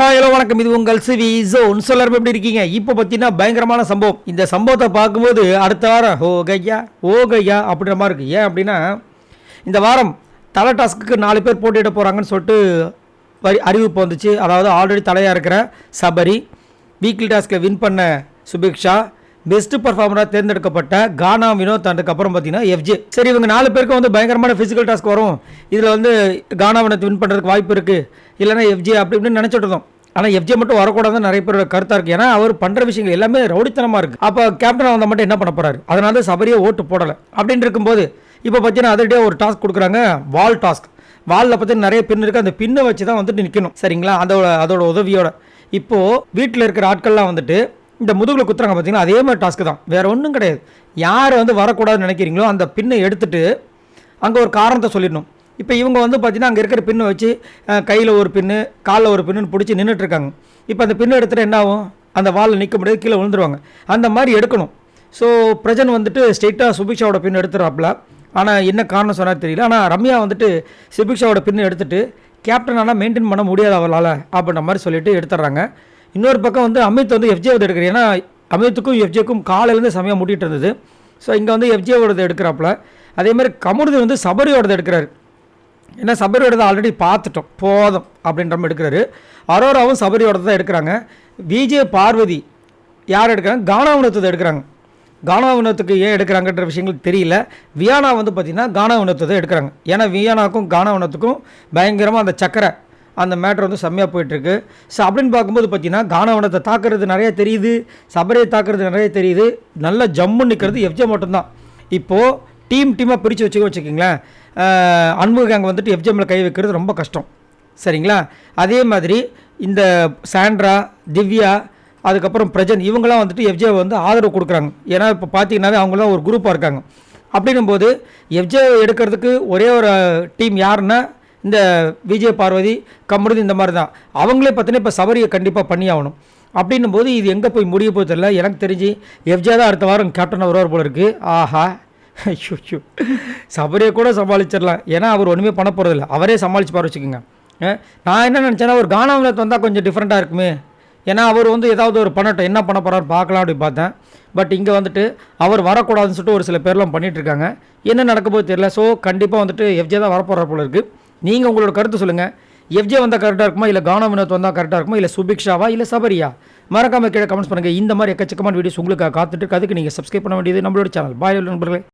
Hi hello வணக்கம். இது உங்கள் சிவி ஜோன். எல்லாரும் எப்படி இருக்கீங்க? இப்போ பார்த்தீங்கன்னா பயங்கரமான சம்பவம். இந்த சம்பவத்தை பார்க்கும்போது அடுத்த வாரம் ஓ கையா அப்படின்ற மாதிரி இருக்குது. ஏன் அப்படின்னா இந்த வாரம் தலை டாஸ்க்கு 4 பேர் போட்டியிட போகிறாங்கன்னு சொல்லிட்டு அறிவிப்பு வந்துச்சு. அதாவது ஆல்ரெடி தலையாக இருக்கிற சபரி, வீக்லி டாஸ்கில் வின் பண்ண சுபிக்ஷா, பெஸ்ட் பர்ஃபார்மராக தேர்ந்தெடுக்கப்பட்ட கானா வினோத், அதுக்கப்புறம் பார்த்தீங்கன்னா எஃப்ஜே. சரி, இவங்க 4 பேருக்கும் வந்து பயங்கரமான ஃபிசிக்கல் டாஸ்க் வரும். இதில் வந்து கானா வினோத் வின் பண்ணுறதுக்கு வாய்ப்பு இருக்குது, இல்லைனா எஃப்ஜே அப்படி இப்படின்னு நினச்சிட்டு இருந்தோம். ஆனால் எஃப்ஜே மட்டும் வரக்கூடாதுன்னு நிறைய பேரோட கருத்தாக இருக்குது. ஏன்னா அவர் பண்ணுற விஷயங்கள் எல்லாமே ரவுடித்தனமாக இருக்குது. அப்போ கேப்டன் வந்தால் மட்டும் என்ன பண்ண போகிறாரு? அதனால சபரியை ஓட்டு போடலை அப்படின்னு இருக்கும்போது இப்போ பார்த்தீங்கன்னா அதே ஒரு டாஸ்க் கொடுக்குறாங்க, வால் டாஸ்க். வாலில் பார்த்தீங்கன்னா நிறைய பின் இருக்குது. அந்த பின்னை வச்சு தான் வந்துட்டு நிற்கணும், சரிங்களா? அதோட உதவியோட இப்போது வீட்டில் இருக்கிற ஆட்கள்லாம் வந்துட்டு இந்த முதுகில் குத்துறாங்க பார்த்தீங்கன்னா, அதே மாதிரி டாஸ்க்கு தான், வேறு ஒன்றும் கிடையாது. யார் வந்து வரக்கூடாதுன்னு நினைக்கிறீங்களோ அந்த பின்னை எடுத்துகிட்டு அங்கே ஒரு காரணத்தை சொல்லிடணும். இப்போ இவங்க வந்து பார்த்தீங்கன்னா அங்கே இருக்கிற பின்னை வச்சு கையில் ஒரு பின்னு, காலில் ஒரு பின்னு பிடிச்சி நின்றுட்டுருக்காங்க. இப்போ அந்த பின்னை எடுத்துகிட்டு என்ன ஆகும்? அந்த வாலில் நிற்க முடியாது, கீழே விழுந்துருவாங்க. அந்த மாதிரி எடுக்கணும். ஸோ பிரஜன் வந்துட்டு ஸ்ட்ரெயிட்டாக சுபிக்ஷாவோட பின் எடுத்துறாப்புல. ஆனால் என்ன காரணம் சொன்னால் தெரியல. ஆனால் ரம்யா வந்துட்டு சுபிக்ஷாவோட பின்னு எடுத்துகிட்டு கேப்டன் ஆனால் மெயின்டைன் பண்ண முடியாது அவளால் அப்படின்ற மாதிரி சொல்லிட்டு எடுத்துடுறாங்க. இன்னொரு பக்கம் வந்து அமித் வந்து எஃப்ஜேவோட எடுக்கிறார். ஏன்னா அமித்துக்கும் எஃப்ஜேக்கும் காலையிலேருந்து செமையாக மூட்டிகிட்டு இருந்தது. ஸோ இங்கே வந்து எஃப்ஜேவோடது எடுக்கிறாப்புல. அதேமாதிரி கமருதீன் வந்து சபரியோடது எடுக்கிறாரு. ஏன்னா சபரியோடது ஆல்ரெடி பார்த்துட்டோம், போதும் அப்படின்ற மாதிரி எடுக்கிறாரு. அரோராவும் சபரியோடது தான் எடுக்கிறாங்க. விஜய் பார்வதி யார் எடுக்கிறாங்க? கானா வினோத்தை எடுக்கிறாங்க. கானா வினோத்துக்கு ஏன் எடுக்கிறாங்கன்ற விஷயங்கள் தெரியல. வியானா வந்து பார்த்திங்கன்னா கானா வினோத்தை தான் எடுக்கிறாங்க. ஏன்னா வியானாக்கும் கானா வினோத்துக்கும் பயங்கரமாக அந்த சக்கரை அந்த மேட்ரு வந்து செம்மையாக போயிட்டுருக்கு. ஸோ அப்படின்னு பார்க்கும்போது பார்த்தீங்கன்னா கானாவனத்தை தாக்குறது நிறைய தெரியுது, சபரியை தாக்குறது நிறைய தெரியுது. நல்ல ஜம்மு நிற்கிறது எஃப்ஜே மட்டும்தான். இப்போது டீமாக பிரித்து வச்சுக்கிங்களேன். அன்பு கேங் வந்துட்டு எஃப்ஜே மேலே கை வைக்கிறது ரொம்ப கஷ்டம், சரிங்களா? அதே மாதிரி இந்த சாண்ட்ரா, திவ்யா, அதுக்கப்புறம் பிரஜன், இவங்களாம் வந்துட்டு எஃப்ஜே வந்து ஆதரவு கொடுக்குறாங்க. ஏன்னா இப்போ பார்த்தீங்கன்னாவே அவங்களாம் ஒரு குரூப்பாக இருக்காங்க. அப்படின்னும்போது எஃப்ஜே எடுக்கிறதுக்கு ஒரே ஒரு டீம் யாருன்னா இந்த விஜய் பார்வதி, கமருதீன், இந்த மாதிரி தான். அவங்களே பார்த்தீங்கன்னா இப்போ சபரியை கண்டிப்பாக பண்ணி ஆகணும். அப்படின்னும் போது இது எங்கே போய் முடிய போய் தெரியல. எனக்கு தெரிஞ்சு எஃப்ஜே தான் அடுத்த வாரம் கேப்டன் வருவார் போல இருக்குது. ஆஹா, ஐயோ, சபரியை கூட சமாளிச்சிடலாம். ஏன்னா அவர் ஒன்றுமே பண்ண போகிறதில்ல, அவரே சமாளித்து பாரு வச்சுக்கோங்க. நான் என்ன நினச்சேன்னா ஒரு கானா வினோத் வந்தால் கொஞ்சம் டிஃப்ரெண்ட்டாக இருக்குமே. ஏன்னா அவர் வந்து ஏதாவது ஒரு பண்ணட்டும், என்ன பண்ண போகிறாரு பார்க்கலாம் அப்படி பார்த்தேன். பட் இங்கே வந்துட்டு அவர் வரக்கூடாதுன்னு சொல்லிட்டு ஒரு சில பேர்லாம் பண்ணிகிட்ருக்காங்க. என்ன நடக்க போது தெரியல. ஸோ கண்டிப்பாக வந்துட்டு எஃப்ஜே தான் வரப்போகிற போல இருக்குது. நீங்கள் உங்களோட கருத்து சொல்லுங்கள். எஃப்ஜே வந்தால் கரெக்டாக இருக்குமா, இல்லை கானா வினோத் வந்தால் கரெக்டாக இருக்குமா, இல்லை சுபிக்ஷாவா, இல்லை சபரியா? மறக்காமல் கீழே கமெண்ட்ஸ் பண்ணுங்கள். இந்த மாதிரி எக்கச்சக்கமான வீடியோஸ் உங்களுக்கு காத்துட்டு அதுக்கு நீங்கள் சப்ஸ்கிரைப் பண்ண வேண்டியது நம்மளோட சேனல். பாய் நண்பர்களே.